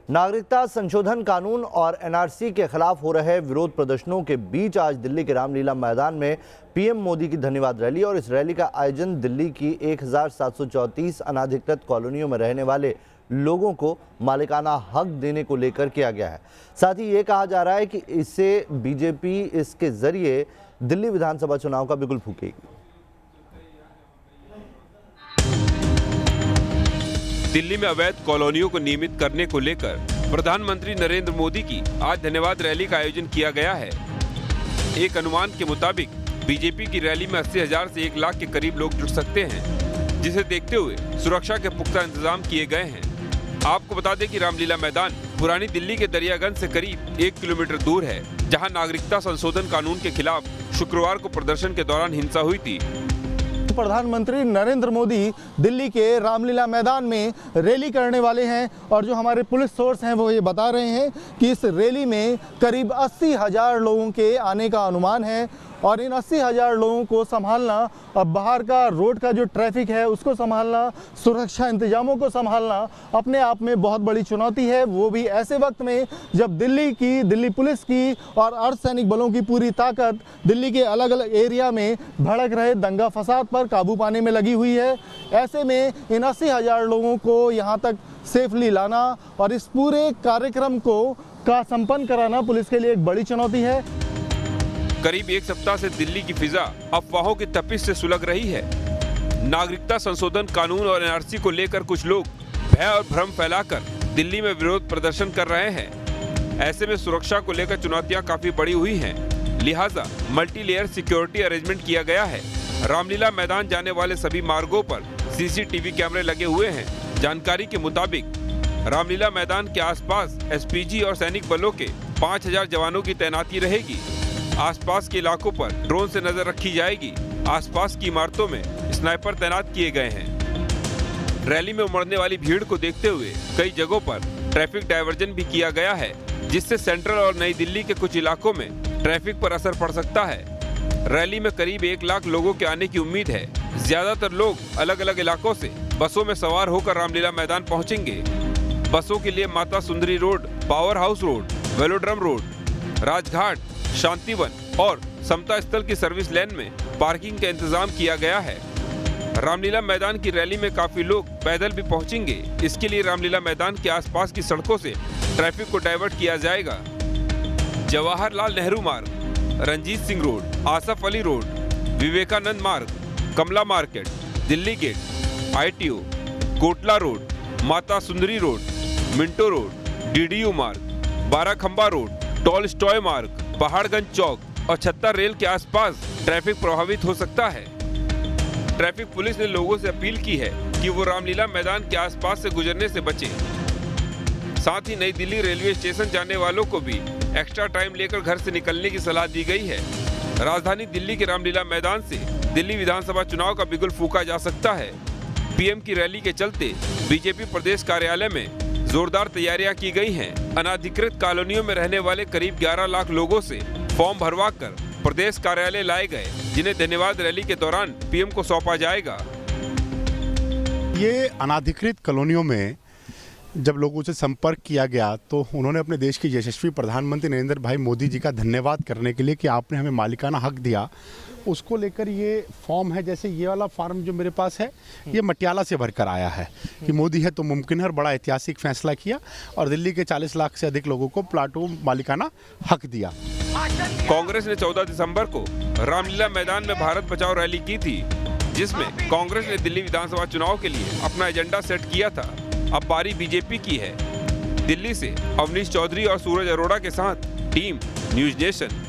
नागरिकता संशोधन कानून और एनआरसी के खिलाफ हो रहे विरोध प्रदर्शनों के बीच आज दिल्ली के रामलीला मैदान में पीएम मोदी की धन्यवाद रैली और इस रैली का आयोजन दिल्ली की 1734 अनाधिकृत कॉलोनियों में रहने वाले लोगों को मालिकाना हक देने को लेकर किया गया है। साथ ही ये कहा जा रहा है कि इससे बीजेपी इसके जरिए दिल्ली विधानसभा चुनाव का बिगुल फूकेगी। दिल्ली में अवैध कॉलोनियों को नियमित करने को लेकर प्रधानमंत्री नरेंद्र मोदी की आज धन्यवाद रैली का आयोजन किया गया है। एक अनुमान के मुताबिक बीजेपी की रैली में 80,000 से 1 लाख के करीब लोग जुट सकते हैं, जिसे देखते हुए सुरक्षा के पुख्ता इंतजाम किए गए हैं। आपको बता दें कि रामलीला मैदान पुरानी दिल्ली के दरियागंज से करीब 1 किलोमीटर दूर है, जहां नागरिकता संशोधन कानून के खिलाफ शुक्रवार को प्रदर्शन के दौरान हिंसा हुई थी। प्रधानमंत्री नरेंद्र मोदी दिल्ली के रामलीला मैदान में रैली करने वाले हैं और जो हमारे पुलिस सोर्स हैं वो ये बता रहे हैं कि इस रैली में करीब 80,000 लोगों के आने का अनुमान है और इन 80,000 लोगों को संभालना, अब बाहर का रोड का जो ट्रैफिक है उसको संभालना, सुरक्षा इंतजामों को संभालना अपने आप में बहुत बड़ी चुनौती है, वो भी ऐसे वक्त में जब दिल्ली पुलिस की और अर्धसैनिक बलों की पूरी ताकत दिल्ली के अलग अलग एरिया में भड़क रहे दंगा फसाद पर काबू पाने में लगी हुई है। ऐसे में इन 80,000 लोगों को यहाँ तक सेफली लाना और इस पूरे कार्यक्रम का संपन्न कराना पुलिस के लिए एक बड़ी चुनौती है। करीब 1 सप्ताह से दिल्ली की फिजा अफवाहों की तपिश से सुलग रही है। नागरिकता संशोधन कानून और एनआरसी को लेकर कुछ लोग भय और भ्रम फैलाकर दिल्ली में विरोध प्रदर्शन कर रहे हैं। ऐसे में सुरक्षा को लेकर चुनौतियां काफी बड़ी हुई हैं, लिहाजा मल्टी लेयर सिक्योरिटी अरेंजमेंट किया गया है। रामलीला मैदान जाने वाले सभी मार्गों पर सीसीटीवी कैमरे लगे हुए हैं। जानकारी के मुताबिक रामलीला मैदान के आसपास एसपीजी और सैनिक बलों के 5,000 जवानों की तैनाती रहेगी। आसपास के इलाकों पर ड्रोन से नजर रखी जाएगी। आसपास की इमारतों में स्नाइपर तैनात किए गए हैं। रैली में उमड़ने वाली भीड़ को देखते हुए कई जगहों पर ट्रैफिक डायवर्जन भी किया गया है, जिससे सेंट्रल और नई दिल्ली के कुछ इलाकों में ट्रैफिक पर असर पड़ सकता है। रैली में करीब 1 लाख लोगों के आने की उम्मीद है। ज्यादातर लोग अलग अलग इलाकों से बसों में सवार होकर रामलीला मैदान पहुंचेंगे। बसों के लिए Mata Sundari road, power house road, velodrome road, Rajghat, Shantivan और समता स्थल की सर्विस लेन में पार्किंग का इंतजाम किया गया है। रामलीला मैदान की रैली में काफी लोग पैदल भी पहुंचेंगे। इसके लिए रामलीला मैदान के आसपास की सड़कों से ट्रैफिक को डाइवर्ट किया जाएगा। Jawaharlal Nehru Marg, Ranjit Singh road, Asaf Ali road, Vivekananda Marg, Kamla market, Delhi gate, ITO, Kotla road, Mata Sundari road, Minto road, DDU मार्ग, बाराखंबा रोड, टॉलस्टॉय मार्ग, पहाड़गंज चौक और छत्ता रेल के आसपास ट्रैफिक प्रभावित हो सकता है। ट्रैफिक पुलिस ने लोगों से अपील की है कि वो रामलीला मैदान के आसपास से गुजरने से बचें। साथ ही नई दिल्ली रेलवे स्टेशन जाने वालों को भी एक्स्ट्रा टाइम लेकर घर से निकलने की सलाह दी गई है। राजधानी दिल्ली के रामलीला मैदान से दिल्ली विधानसभा चुनाव का बिगुल फूका जा सकता है। पीएम की रैली के चलते बीजेपी प्रदेश कार्यालय में जोरदार तैयारियां की गई हैं। अनाधिकृत कॉलोनियों में रहने वाले करीब 11 लाख लोगों से फॉर्म भरवाकर प्रदेश कार्यालय लाए गए, जिन्हें धन्यवाद रैली के दौरान पीएम को सौंपा जाएगा। ये अनाधिकृत कॉलोनियों में जब लोगों से संपर्क किया गया तो उन्होंने अपने देश के यशस्वी प्रधानमंत्री नरेंद्र भाई मोदी जी का धन्यवाद करने के लिए कि आपने हमें मालिकाना हक दिया, उसको लेकर ये फॉर्म है। जैसे ये वाला फॉर्म जो मेरे पास है, ये मटियाला से भरकर आया है कि मोदी है तो मुमकिन है, और बड़ा ऐतिहासिक फैसला किया और दिल्ली के 40 लाख से अधिक लोगों को प्लाटो मालिकाना हक दिया। कांग्रेस ने 14 दिसंबर को रामलीला मैदान में भारत बचाओ रैली की थी, जिसमें कांग्रेस ने दिल्ली विधानसभा चुनाव के लिए अपना एजेंडा सेट किया था। अब बारी बीजेपी की है। दिल्ली से अवनीश चौधरी और सूरज अरोड़ा के साथ टीम न्यूज़ नेशन।